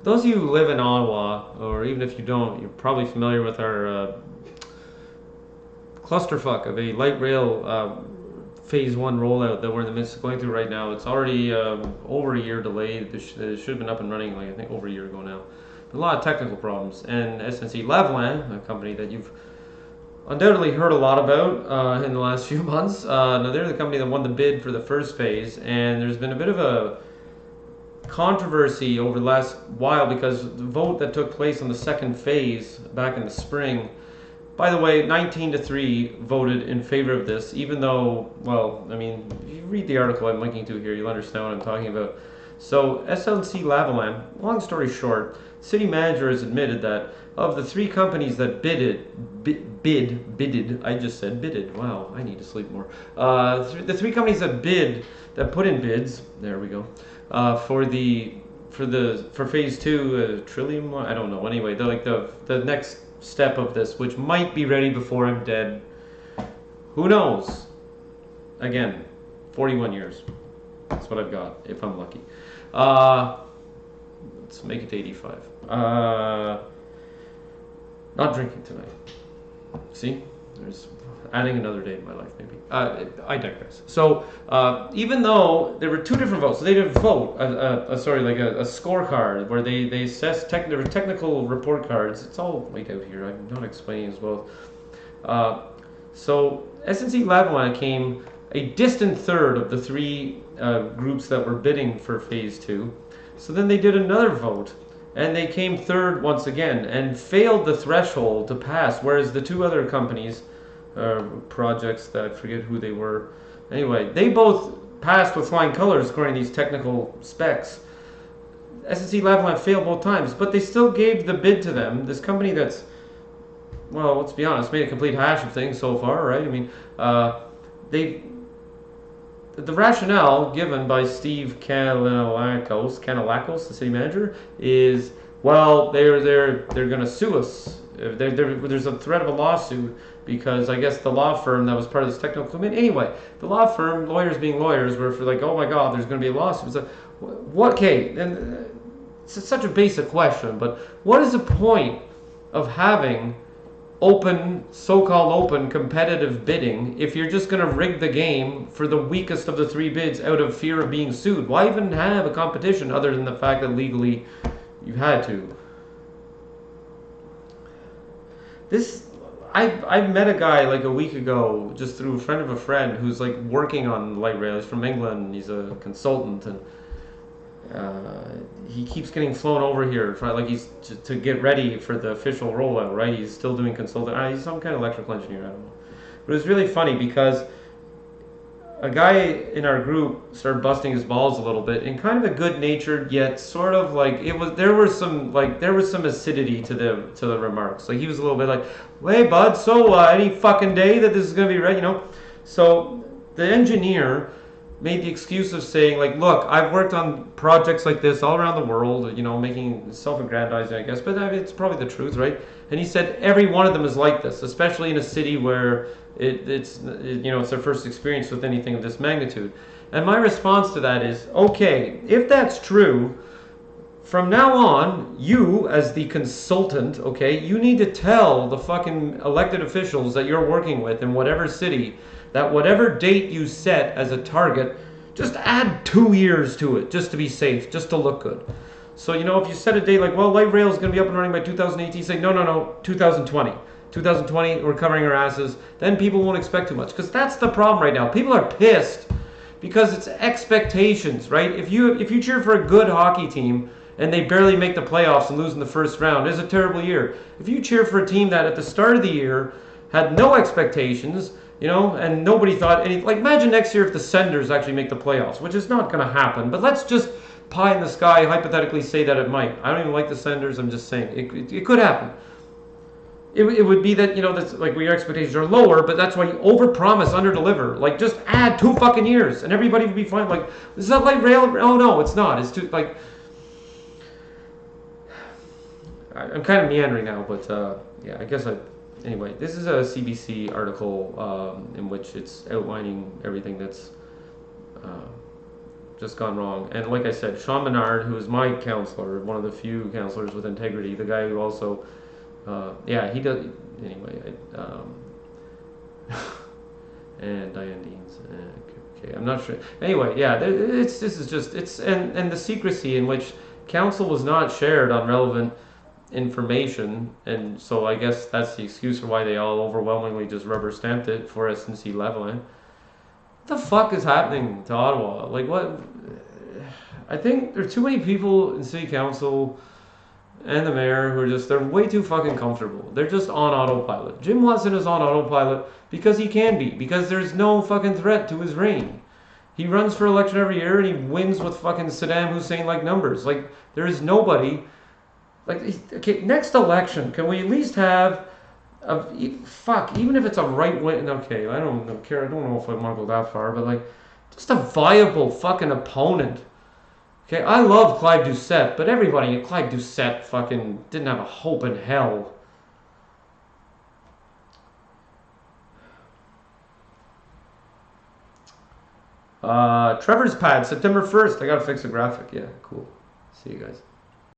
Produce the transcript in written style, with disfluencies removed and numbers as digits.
those of you who live in Ottawa, or even if you don't, you're probably familiar with our clusterfuck of a light rail phase one rollout that we're in the midst of going through right now. It's already over a year delayed. It should have been up and running, like I think over a year ago now. A lot of technical problems, and SNC-Lavalin, a company that you've undoubtedly heard a lot about in the last few months. Now they're the company that won the bid for the first phase, and there's been a bit of a controversy over the last while because the vote that took place on the second phase back in the spring. By the way, 19-3 voted in favor of this, even though, well, I mean, if you read the article I'm linking to here, you'll understand what I'm talking about. So, SNC-Lavalin, long story short, city manager has admitted that of the three companies that bidded, I just said bidded, wow, I need to sleep more. The three companies that put in bids, there we go, for phase two, Trillium, I don't know, anyway, they're like the next step of this, which might be ready before I'm dead. Who knows? Again, 41 years. That's what I've got, if I'm lucky. Let's make it to 85. Not drinking tonight. See? There's adding another day in my life, maybe. I digress. So, even though there were two different votes, so they did a vote, a scorecard where they assessed, there were technical report cards. It's all laid out here. I'm not explaining as well. So, SNC-Lavalin came a distant third of the three groups that were bidding for phase two. So then they did another vote, and they came third once again and failed the threshold to pass, whereas the two other companies, projects that I forget who they were, anyway, they both passed with flying colors according to these technical specs. SNC-Lavalin failed both times, but they still gave the bid to them, this company that's, well, let's be honest, made a complete hash of things so far, right? I mean, the rationale given by Steve Kanellakos, the city manager, is, well, they're going to sue us. There's a threat of a lawsuit because I guess the law firm that was part of this technical committee. Anyway, the law firm, lawyers being lawyers, were for like, oh my God, there's going to be a lawsuit. So, what? Okay, and it's such a basic question, but what is the point of having open, so-called open, competitive bidding if you're just going to rig the game for the weakest of the three bids out of fear of being sued? Why even have a competition other than the fact that legally you had to? I met a guy like a week ago just through a friend of a friend who's like working on light rail. He's from England. He's a consultant, and he keeps getting flown over here for, like, he's to get ready for the official rollout, right? He's still doing consulting. He's some kind of electrical engineer, I don't know. But it was really funny because a guy in our group started busting his balls a little bit in kind of a good-natured yet sort of like there was some acidity to the remarks. Like he was a little bit like, "Hey bud, so any fucking day that this is gonna be ready, you know?" So the engineer made the excuse of saying, like, look, I've worked on projects like this all around the world, you know, making self-aggrandizing, I guess, but I mean, it's probably the truth, right? And he said every one of them is like this, especially in a city where it's their first experience with anything of this magnitude. And my response to that is, okay, if that's true, from now on, you as the consultant, okay, you need to tell the fucking elected officials that you're working with in whatever city that whatever date you set as a target, just add 2 years to it, just to be safe, just to look good. So, you know, if you set a date like, well, light rail is going to be up and running by 2018, say, no, 2020. 2020, we're covering our asses. Then people won't expect too much. Because that's the problem right now. People are pissed because it's expectations, right? If you cheer for a good hockey team and they barely make the playoffs and lose in the first round, it's a terrible year. If you cheer for a team that at the start of the year had no expectations, you know, and nobody thought any, like, imagine next year if the Senders actually make the playoffs, which is not going to happen, but let's just pie in the sky hypothetically say that it might. I don't even like the Senders, I'm just saying it could happen. It would be that, you know, that's like, your expectations are lower, but that's why you overpromise, underdeliver. Like, just add 2 fucking years and everybody would be fine. Like, is that light rail? Oh no, it's not. It's too, like, I'm kind of meandering now, but yeah, I guess anyway, this is a CBC article in which it's outlining everything that's just gone wrong. And like I said, Sean Menard, who is my counselor, one of the few counselors with integrity, the guy who also, yeah, he does. Anyway, and Diane Deans. Okay, I'm not sure. Anyway, yeah, this is just and the secrecy in which counsel was not shared on relevant information, and so I guess that's the excuse for why they all overwhelmingly just rubber stamped it for SNC Lavalin. What the fuck is happening to Ottawa? Like, what? I think there are too many people in city council and the mayor who are just, they're way too fucking comfortable. They're just on autopilot. Jim Watson is on autopilot because he can be, because there's no fucking threat to his reign. He runs for election every year and he wins with fucking Saddam Hussein like numbers. Like, there is nobody. Like, okay, next election, can we at least have even if it's a right wing, okay, I don't care, I don't know if I want to go that far, but like, just a viable fucking opponent. Okay, I love Clive Doucette, but everybody at Clive Doucette fucking didn't have a hope in hell. Trevor's Pad, September 1st. I gotta fix the graphic. Yeah, cool. See you guys.